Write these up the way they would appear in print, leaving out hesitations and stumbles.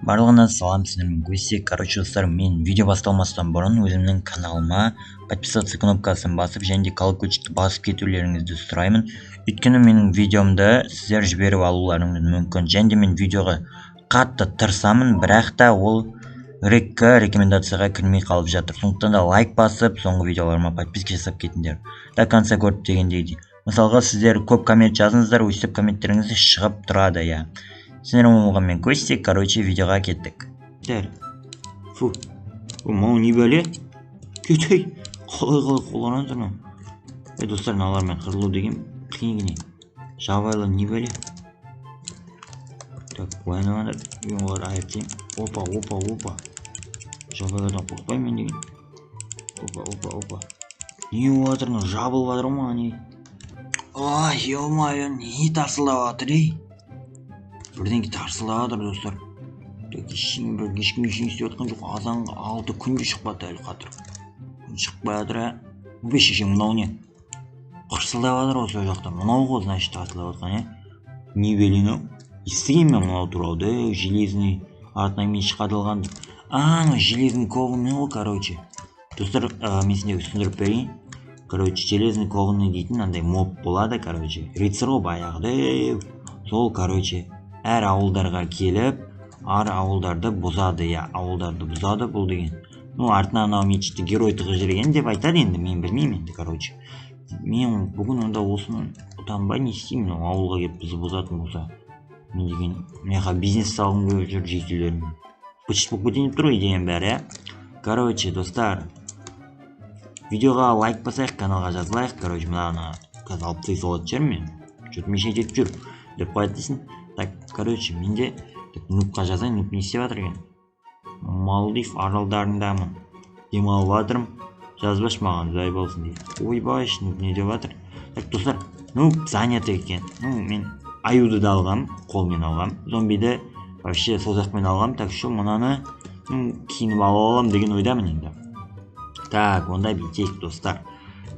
Барлығына салам, сіздермен көссек. Короче, достар, мен видео басталмастан бұрын өзімнің каналыма подписаться кнопкасын басып, және де колокольчикті басып кетулеріңізді сұраймын. Өйткені менің видеомды сіздер жіберіп алуларыңыз мүмкін. Және де мен видеоға қатты тырысамын, бірақ та ол рекомендацияға кірмей қалып жатыр. Сондықтан да лайк басып, соңғы видеоларыма подписка жасап кетіңдер. До конца көріп дегендей. Мысалға, сіздер көп коммент жазыңыздар, өйстіп комменттеріңіз шығып тұрады, я. Сіздермен болғанмен көссек, короче, видеоға кеттік. Фу, мынау не бәле? Кетей, қалай қолданып тұрмын. Достар, мыналармен қырылу деген қиын. Жабайлы не бәле? Так, ойнағандар, мен олар аяқтайым. Опа. Жабайлардан қорқпаймын мен деген. Опа. Не олатыр, жабылып жатыр ма? Ой, ё-моё, не тарсылдап жатыр, ей? Бірдеңке тарсылап жатыр, достар. Ешкім істеп жатқан жоқ. Азанға 6 күнде шықпады әлі қатыр. Күн шықпай жатыр, ә? Шешем, мынау не? Қырсылдап жатыр осы жақта. Мынау ғой, значит, тарсылдап жатқан, ә? Не белені? Естіген мен мынау туралы, железный артынан мен шығадылған. Железный кованный ғой, короче. Достар, мен сендегі түсіндіріп берейін. Короче, железный кованный дейтін андай моб болады, короче. Рыцарь ғой баяғыда. Сол, короче, әр ауылдарға келіп, ар ауылдарды бұзады, ауылдарды бұзады бұл деген. Артынан анау мечетті герой тығып жүрген деп айтады енді, мен білмеймін енді, короче. Мен бүгін онда осыны ұтанбай не істеймін, ауылға келіп бізді бұзатын болса. Мен деген, меха бизнес салғым келіп жүр жейтілерім. Пұчыш болып көтеніп тұр идеям бәрі, Короче, достар, видеоға лайк басайық, каналға жазылайық. Короче, мынаны қазір алып тастай салатын шығармын мен. Что-то мешать етіп жүр деп қояды дейсің. Так, короче, менде нубқа жазайын, нуб не істеп жатыр екен? Малдив аралдарындамын, демалып жатырмын, жазбашы маған, жай болсын дейді. Ойбай, нуб не деп жатыр? Так, достар, нуб занято екен. Мен аюды да алғам, қолмен алғам, зомбиді вообще сол жақпен алғам. Так, что мынаны киініп алып алам деген ойдамын енді. Так, онда бүйтейік, достар.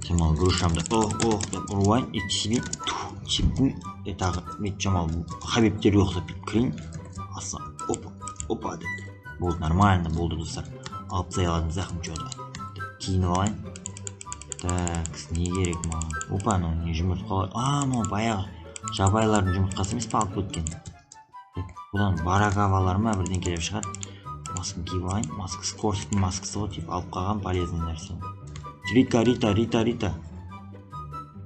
Жамал грушамды деп ұрвайын, етшілейін, чептің, тағы бет Жамал хабибтерге ұқсап бет кірейін. Аса, опа деп. Болды, нормально болды, достар. Алып тастай аладым зақым жода. Киініп алайын. Так, не керек маған? Опа, не жұмыртқа. Мынау баяғы жабайлардың жұмыртқасы емес па алып өткен. Бұдан баракавалар ма бірден келіп шығады. Маскын киіп алайын. Маска скоростың маскасы ғой, тип алып қалған полезный нәрсе. Рита.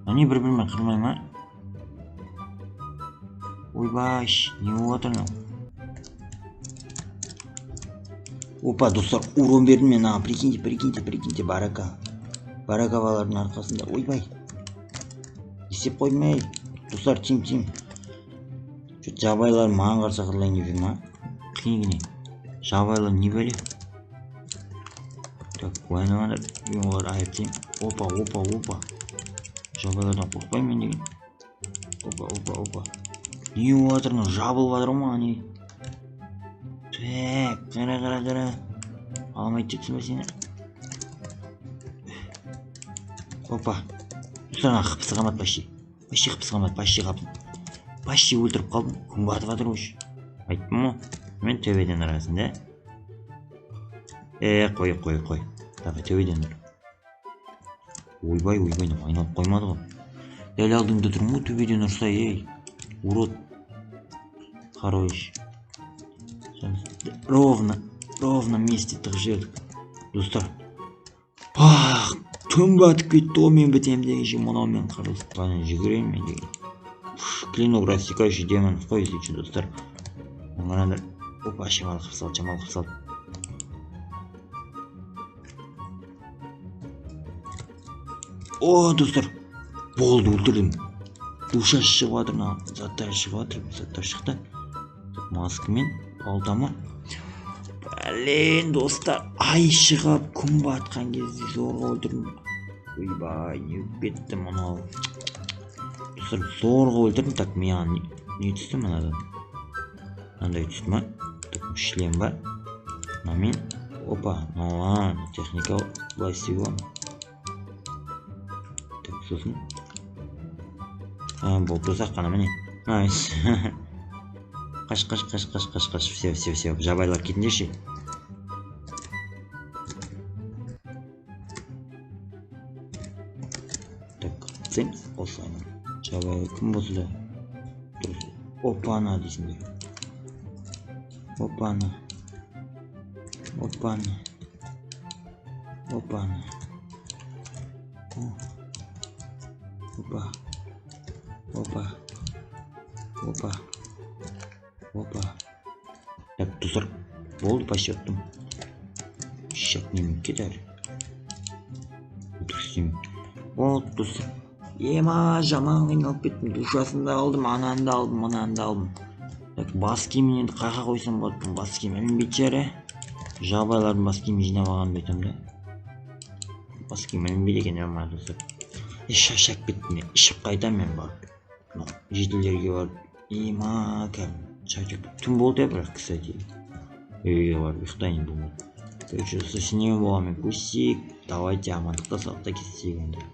Они бір-бірімен қырмай ма? Ойбай, не болып жатыр? Опа, достар, урон бердім мен. Прикиньте, баракавалардың арқасында. Ойбай. Есеп қоймай. Достар, тим. Жабайлар маған қарсы қырлайын деп ма? Қиын. Жабайлар не бәле? Так, ойнағандар, мен олар аяқтайым. Опа. Жабайлардан қорқпаймын мен деген. Опа. Не болып жатыр? Жабылып жатыр ма? Так, қара. Алмайды жетсін бе сені? Опа. Достар, қыпсы қамат почти. Почти өлтіріп қалдым. Күн батып жатыр өш. Айттым ма? Мен төбеден ұрасың, да? Қой. Тағы төбеден ұр. Ойбай, айналып қоймады ғой. Дәл алдыңда тұрмын, төбеден ұрса, ей. Урод. Хорош. Ровно месте тығып жібердік. Достар. Түн батып кетті ғой, мен бітем дегенше мынаумен қырылып. Баны жүгірейін мен деген. Клинок рассекающий демон. Қой, если достар. Оңғарандар. Опа, Жамал қып салды. Достар. Болды, өлтірдім. Душа шығып жатыр, заттар шықты. Маскамен, балтама. Блин, достар, ай шығып, күн батқан кезде зорға өлтірдім. Ойбай, не бетті мұнау. Достар, зорға өлтірдім. Так, маған не түсті мұнадан? Мынандай түсті ма? Так, шлем бар. Мен, опа, техника былай істеуге болады. Так, сосын. Болды, достар, қана міне. Қаш. Все. Жабайлар кетіңдерші. Так, цен осылайын. Жабай кім болса да. Дұрыс. Опана дейсіңдер. Опана. Опа. Так, достар, болды, почти оттым. Шак немен кетер. Болды, достар. Ема, жаман қиналып кеттім. Душасын да алдым, ананы да алдым, мынаны да алдым. Так, бас киімін енді қақа қойсам болады. Бас киім ілінбейді жәрі. Жабайлардың бас киімін жинамағанды айтам да. Бас киім ілінбейді екен нормально, достар. Шашақ кеттім, ішіп қайтам мен барып. Жителерге барып. Ема, кәм. Түн болды я, бірақ, кстати. Үйге барып, ұйықтайын болмады. Короче, сенемен болғанмен көссек. Давайте амандықта сақта кетсек енді.